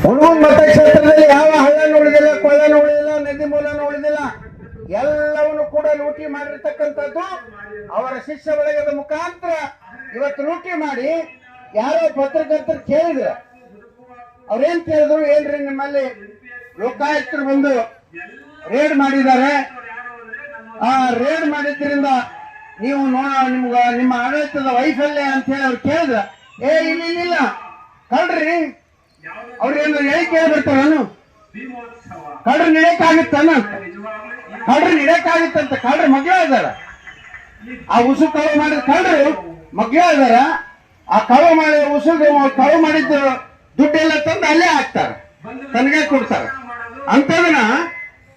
ಹುಣಗುಂದ ಮತಕ್ಷೇತ್ರದಲ್ಲಿ ಯಾವ ಹಳ್ಳನೂ ಉಳಿದಿಲ್ಲ, ಕೊಳ್ಳನೂ ಉಳಿದಿಲ್ಲ, ನದಿ ಮೂಲನೂ ಉಳಿದಿಲ್ಲ. ಎಲ್ಲವನ್ನು ಕೂಡ ಲೂಟಿ ಮಾಡಿರ್ತಕ್ಕಂಥದ್ದು ಅವರ ಶಿಷ್ಯ ಬಳಗದ ಮುಖಾಂತರ ಇವತ್ತು ಲೂಟಿ ಮಾಡಿ ಯಾರೋ ಪತ್ರಕರ್ತರು ಕೇಳಿದ್ರು. ಅವ್ರೇನ್ ಕೇಳಿದ್ರು, ಏನ್ರಿ ನಿಮ್ಮಲ್ಲಿ ಲೋಕಾಯುಕ್ತರು ಬಂದು ರೇಡ್ ಮಾಡಿದ್ದಾರೆ, ಆ ರೇಡ್ ಮಾಡಿದ್ರಿಂದ ನೀವು ನಿಮ್ಮ ಆಡಳಿತದ ವೈಫಲ್ಯ ಅಂತ ಹೇಳಿ ಅವ್ರು ಕೇಳಿದ್ರ. ಇಲ್ಲ ಕಳ್ರಿ, ಅವ್ರೇನು ಹೇಳಿಕೆ ಬರ್ತಾರನು, ಕಳ್ರಿ ನಡೆಯಕ್ಕಾಗುತ್ತಾನ, ಕಳ್ರಿ ನಡೆಯಕ್ಕಾಗುತ್ತಂತ. ಕಳ್ರಿ ಮಗ್ಳ ಇದಾರ, ಆ ಉಸು ಕಳು ಮಾಡಿದ ಕಳ್ರು ಮಗ್ಳ ಇದಾರ. ಆ ಕಳು ಮಾಡಿ ಕಳು ಮಾಡಿದ್ದು ದುಡ್ಡೆಲ್ಲ ತಂದು ಅಲ್ಲೇ ಹಾಕ್ತಾರ, ತನಗೆ ಕೊಡ್ತಾರ. ಅಂತದನ್ನ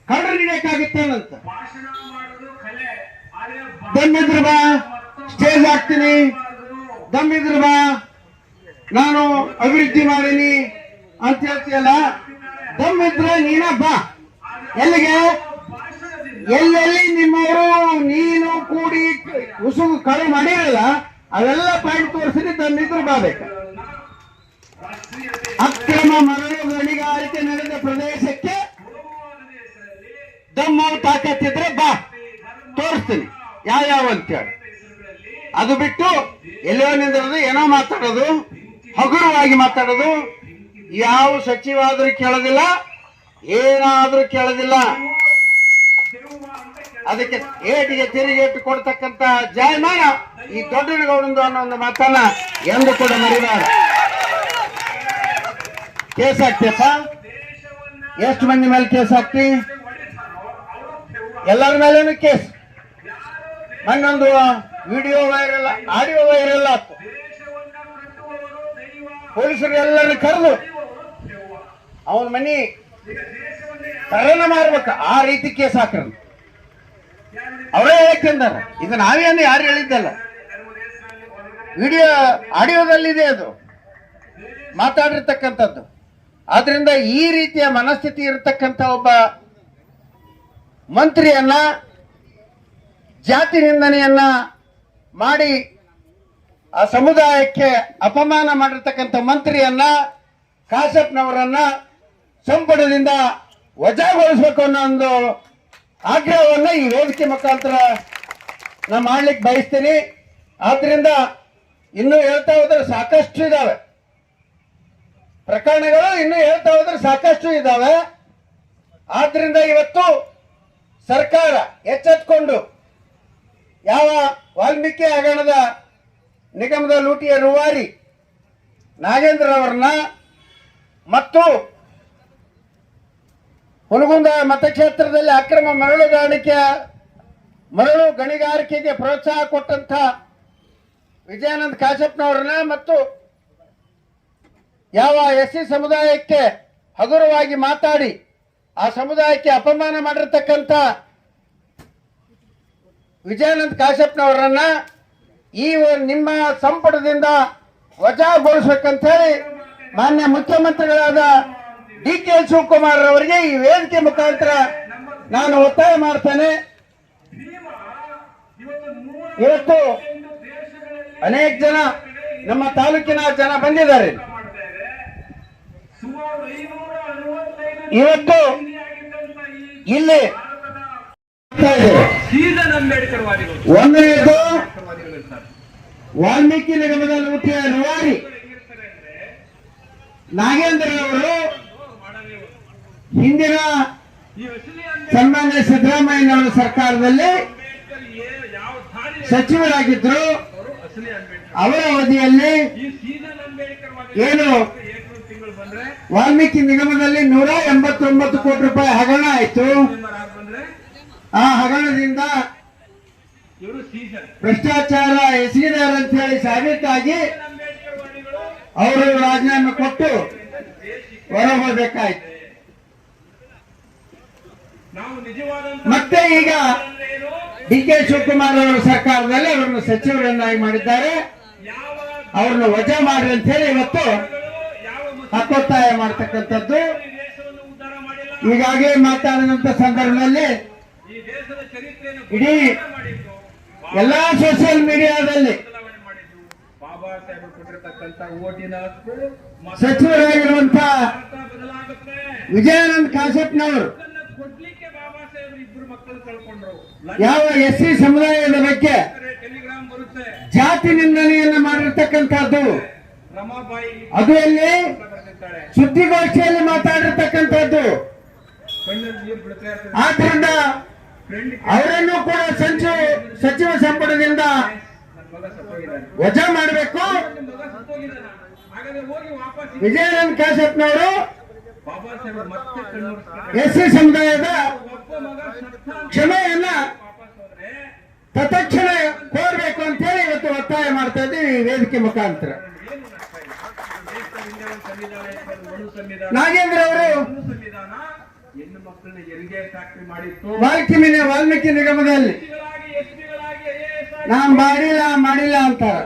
ಕಳ್ರಿ ನಡೆಯಕ್ಕಾಗುತ್ತಾನಂತ. ದಮ್ಮಿದ್ರು ಬಾ, ಸ್ಟೇಜ್ ಹಾಕ್ತೀನಿ, ದಮ್ಮಿದ್ರು ಬಾ, ನಾನು ಅಭಿವೃದ್ಧಿ ಮಾಡೀನಿ ಅಂತ ಹೇಳ್ತೀಯಲ್ಲ. ದಮ್ಮಿದ್ರೆ ನೀನ ಬಾ. ಎಲ್ಲಿಗೆ? ಎಲ್ಲೆಲ್ಲಿ ನಿಮ್ಮವರು ನೀನು ಕೂಡಿ ಉಸುಗು ಕಳು ಮಾಡಿರಲ್ಲ ಅವೆಲ್ಲ ಪಾಯಿಂಟ್ ತೋರಿಸಿ ದಮ್ಮಿದ್ರು ಬಾಬೇಕು. ಅಕ್ರಮ ಮರಳು ಗಣಿಗಾರಿಕೆ ನಡೆದ ಪ್ರದೇಶಕ್ಕೆ ದಮ್ಮು ತಾಕತ್ತಿದ್ರೆ ಬಾ, ತೋರಿಸ್ತೀನಿ ಯಾವ ಅಂತೇಳಿ. ಅದು ಬಿಟ್ಟು ಎಲ್ಲೋ ನಿಂದಿರೋದು, ಏನೋ ಮಾತಾಡೋದು, ಹಗುರವಾಗಿ ಮಾತಾಡೋದು, ಯಾವ ಸಚಿವ ಆದ್ರೂ ಕೇಳೋದಿಲ್ಲ, ಏನಾದ್ರೂ ಕೇಳೋದಿಲ್ಲ. ಅದಕ್ಕೆ ಏಟಿಗೆ ತಿರುಗೇಟು ಕೊಡ್ತಕ್ಕಂತ ಜಾಯಮಾನ ಈ ದೊಡ್ಡನಗೌಡಂದು ಅನ್ನೋ ಒಂದು ಮಾತನ್ನ ಎಂದು ಕೂಡ ಮರಿಬಾರ. ಕೇಸ್ ಹಾಕ್ತಿಯಪ್ಪ, ಎಷ್ಟು ಮಂದಿ ಮೇಲೆ ಕೇಸ್ ಹಾಕ್ತಿ? ಎಲ್ಲರ ಮೇಲೇನು ಕೇಸ್. ಮೊನ್ನೊಂದು ವಿಡಿಯೋ ವೈರಲ್, ಆಡಿಯೋ ವೈರಲ್ ಆಯ್ತು. ಪೊಲೀಸರು ಎಲ್ಲರನ್ನು ಕರೆದು ಅವನ ಮನಿ ತರನ ಮಾರ್ಬೇಕು, ಆ ರೀತಿ ಕೇಸ್ ಹಾಕ್ರ. ಅವರೇ ಹೇಳ್ತಿದ್ದಾರೆ, ಇದು ನಾವೇನು ಯಾರು ಹೇಳಿದ್ದಲ್ಲ, ವಿಡಿಯೋ ಆಡಿಯೋದಲ್ಲಿದೆ ಅದು ಮಾತಾಡಿರ್ತಕ್ಕಂಥದ್ದು. ಆದ್ರಿಂದ ಈ ರೀತಿಯ ಮನಸ್ಥಿತಿ ಇರತಕ್ಕಂಥ ಒಬ್ಬ ಮಂತ್ರಿಯನ್ನ ಜಾತಿ ನಿಂದನೆಯನ್ನ ಮಾಡಿ ಆ ಸಮುದಾಯಕ್ಕೆ ಅಪಮಾನ ಮಾಡಿರ್ತಕ್ಕಂಥ ಮಂತ್ರಿಯನ್ನ, ಕಾಶಪ್ಪನವರನ್ನ ಸಂಪುಟದಿಂದ ವಜಾಗೊಳಿಸಬೇಕು ಅನ್ನೋ ಒಂದು ಆಗ್ರಹವನ್ನ ಈ ವೇದಿಕೆ ಮುಖಾಂತರ ನಾನು ಮಾಡ್ಲಿಕ್ಕೆ ಬಯಸ್ತೀನಿ. ಆದ್ರಿಂದ ಇನ್ನೂ ಹೇಳ್ತಾ ಹೋದ್ರೆ ಸಾಕಷ್ಟು ಇದಾವೆ ಪ್ರಕರಣಗಳು, ಇನ್ನೂ ಹೇಳ್ತಾ ಹೋದ್ರೆ ಸಾಕಷ್ಟು ಇದಾವೆ. ಆದ್ರಿಂದ ಇವತ್ತು ಸರ್ಕಾರ ಎಚ್ಚೆತ್ಕೊಂಡು ಯಾವ ವಾಲ್ಮೀಕಿ ಹಗರಣದ ನಿಗಮದ ಲೂಟಿಯ ರೂವಾರಿ ನಾಗೇಂದ್ರ ಅವರನ್ನ ಮತ್ತು ಹುನಗುಂದ ಮತಕ್ಷೇತ್ರದಲ್ಲಿ ಅಕ್ರಮ ಮರಳು ಗಣಿಗಾರಿಕೆಗೆ ಪ್ರೋತ್ಸಾಹ ಕೊಟ್ಟಂತ ವಿಜಯಾನಂದ ಕಾಶಪ್ಪನವರನ್ನ ಮತ್ತು ಯಾವ ಎಸ್ಸಿ ಸಮುದಾಯಕ್ಕೆ ಹಗುರವಾಗಿ ಮಾತಾಡಿ ಆ ಸಮುದಾಯಕ್ಕೆ ಅಪಮಾನ ಮಾಡಿರ್ತಕ್ಕಂಥ ವಿಜಯಾನಂದ ಕಾಶಪ್ಪನವರನ್ನ ಈ ನಿಮ್ಮ ಸಂಪುಟದಿಂದ ವಜಾಗೊಳಿಸಬೇಕಂತ ಹೇಳಿ ಮಾನ್ಯ ಮುಖ್ಯಮಂತ್ರಿಗಳಾದ DK ಶಿವಕುಮಾರ್ ಅವರಿಗೆ ಈ ವೇದಿಕೆ ಮುಖಾಂತರ ನಾನು ಒತ್ತಾಯ ಮಾಡ್ತೇನೆ. ಇವತ್ತು ಅನೇಕ ಜನ ನಮ್ಮ ತಾಲೂಕಿನ ಜನ ಬಂದಿದ್ದಾರೆ. ಇವತ್ತು ಇಲ್ಲಿ ಒಂದನೇದು ವಾಲ್ಮೀಕಿ ನಿಗಮದ ಲೂಟಿಯ ರೂವಾರಿ ನಾಗೇಂದ್ರ ಅವರು ಹಿಂದಿನ ಸನ್ಮಾನ್ಯ ಸಿದ್ದರಾಮಯ್ಯನವರ ಸರ್ಕಾರದಲ್ಲಿ ಸಚಿವರಾಗಿದ್ರು. ಅವರ ಅವಧಿಯಲ್ಲಿ ಏನು ವಾಲ್ಮೀಕಿ ನಿಗಮದಲ್ಲಿ 189 ಕೋಟಿ ರೂಪಾಯಿ ಹಗರಣ ಆಯಿತು. ಆ ಹಗರಣದಿಂದ ಭ್ರಷ್ಟಾಚಾರ ಎಸಗಿದ್ದಾರೆ ಅಂತ ಹೇಳಿ ಸಾಬೀತಾಗಿ ಅವರು ರಾಜೀನಾಮೆ ಕೊಟ್ಟು ಹೊರಬರಬೇಕಾಯ್ತು. ಮತ್ತೆ ಈಗ DK ಶಿವಕುಮಾರ್ ಅವರ ಸರ್ಕಾರದಲ್ಲಿ ಅವರನ್ನು ಸಚಿವರನ್ನಾಗಿ ಮಾಡಿದ್ದಾರೆ. ಅವ್ರನ್ನ ವಜಾ ಮಾಡ್ರಿ ಅಂತ ಹೇಳಿ ಇವತ್ತು ಹಕ್ಕೊತ್ತಾಯ ಮಾಡ್ತಕ್ಕಂಥದ್ದು. ಹೀಗಾಗಿ ಮಾತಾಡಿದಂತ ಸಂದರ್ಭದಲ್ಲಿ ಇಡೀ ಎಲ್ಲಾ ಸೋಷಿಯಲ್ ಮೀಡಿಯಾದಲ್ಲಿ ಸಚಿವರಾಗಿರುವಂತಹ ವಿಜಯಾನಂದ ಕಾಶಪ್ಪನವರು ಕೊಡ್ಲಿಕ್ಕೆ ಬಾಬಾ ಸಾಹೇಬ್ರು ಇಬ್ರು ಮಕ್ಕಳು ಕಳ್ಕೊಂಡ್ರು. ಯಾವ ಎಸ್ಸಿ ಸಮುದಾಯದ ಬಗ್ಗೆ ಟೆಲಿಗ್ರಾಮ್ ಬರುತ್ತೆ. ಜಾತಿ ನಿಂದನೆಯನ್ನ ಮಾಡಿರ್ತಕ್ಕಂಥದ್ದು, ರಮಾಬಾಯಿ ಅದು ಅಲ್ಲಿ ಬರ್ತಿರ್ತಾಳೆ, ಸುದ್ದಿಗೋಷ್ಠಿಯಲ್ಲಿ ಮಾತಾಡಿರ್ತಕ್ಕಂಥದ್ದು. ಕಣ್ಣಲ್ಲಿ ನೀರು ಬಿಡ್ತಾ ಇರ್ತದೆ. ಆದ್ರಿಂದ ಫ್ರೆಂಡ್ ಅವರನ್ನು ಕೂಡ ಸಚಿವ ಸಂಪುಟದಿಂದ ನನ್ನ ಮಗ ಸತ್ತೋಗಿದ್ದಾನೆ, ವಜಾ ಮಾಡಬೇಕು. ನಿಮ್ ಮಗ ಸತ್ತೋಗಿದ್ದಾನ, ಹಾಗಾದ್ರೆ ಹೋಗಿ ವಾಪಸ್ ವಿಜಯಾನಂದ ಕಾಶಪ್ಪನವರು ಬಾಬಾ ಸಾಹೇಬ್ ಮತ್ತೆ ಕಣ್ಣು ಎಸ್ಸಿ ಸಮುದಾಯದ ಒಬ್ಬ ಮಗ ಸತ್ತ ಅಂತ ಕ್ಷಮೆಯನ್ನ ವಾಪಸ್ ಹೋದ್ರೆ ತತ್ಕ್ಷಣ ಕೋರ್ಬೇಕು ಅಂತೇಳಿ ಇವತ್ತು ಒತ್ತಾಯ ಮಾಡ್ತಾ ಇದ್ದೀವಿ ಈ ವೇದಿಕೆ ಮುಖಾಂತರ. ಏನು ನಷ್ಟ ಇಲ್ಲ. ದೇಶದ ಹಿಂದೆ ಒಂದು ಸಂವಿಧಾನ ಇತ್ತು, ಅದು ಒಂದು ಸಂವಿಧಾನ. ನಾಗೇಂದ್ರ ಅವರು ಒಂದು ಸಂವಿಧಾನ ಹೆಣ್ಣು ಮಕ್ಕಳನ್ನ ಹೆರಿಗೆ ಫ್ಯಾಕ್ಟರಿ ಮಾಡಿತ್ತು. ವಾಲ್ಮೀಕಿ ನಿಗಮದಲ್ಲಿ ಎಸ್ಪಿಗಳಾಗಿ ನಾನ್ ಮಾಡಿಲ್ಲ ಅಂತಾರೆ.